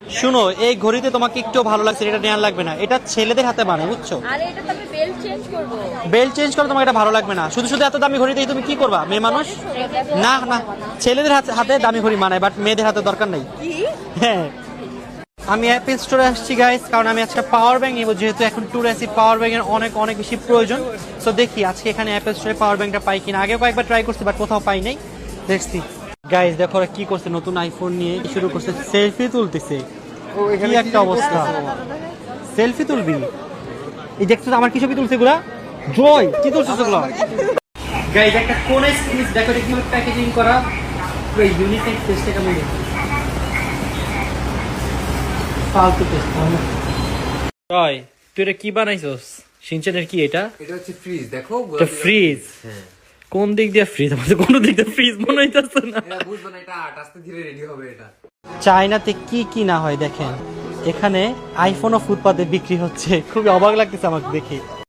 শুনো, এই ঘড়িতে তোমাকে একটু ভালো লাগছে, এটা নেওয়া লাগবে না, এটা ছেলেদের হাতে বানায়, বুঝছো? আরে এটা তো আমি বেল্ট চেঞ্জ করব। বেল্ট চেঞ্জ করে তোমাকে এটা ভালো লাগবে না। শুধু শুধু এত দামি ঘড়ি দিয়ে তুমি কি করবা, মেয়ে মানুষ? না না, ছেলেদের হাতে দামি ঘড়ি মানায়, বাট মেয়েদের হাতে দরকার নেই। কি? হ্যাঁ, আমি অ্যাপেল স্টোরে আসছি গাইস, কারণ আমি আজকে পাওয়ার ব্যাংক নিব, যেহেতু এখন ট্যুরে আসি, পাওয়ার ব্যাংকের অনেক অনেক বেশি প্রয়োজন। সো দেখি আজকে এখানে অ্যাপেল স্টোরে পাওয়ার ব্যাংকটা পাই কিনা। আগে কয়েকবার ট্রাই করছি বাট কোথাও পাই নাই, দেখছি। গাইস দেখো ওরা কি করছে, নতুন আইফোন নিয়ে শুরু করছে, সেলফি তুলতেছে। কি একটা অবস্থা, সেলফি তুলবি? এই দেখছো আমার কি ছবি তুলছে এগুলা? জয় কি তুলছে এগুলো? গাইস একটা কোন স্ক্রিন দেখো, কিভাবে প্যাকেজিং করা, পুরো ইউনিক টেস্ট এটা মনে ফালতু টেস্ট। জয় তুই এটা কি বানাইছস? সিনচেনের কি এটা? এটা হচ্ছে ফ্রিজ, দেখো এটা ফ্রিজ? কোন দিক দিয়ে ফ্রিজ? আমাদের কোন দিক দিয়ে ফ্রিজ মনে হইতাছে না। এটা বুঝবো না, এটা আস্তে ধীরে রেডি হবে এটা। চায়নাতে কি কি না হয় দেখেন, এখানে আইফোনও ফুটপাতে বিক্রি হচ্ছে, খুবই অবাক লাগতেছে আমাকে দেখে।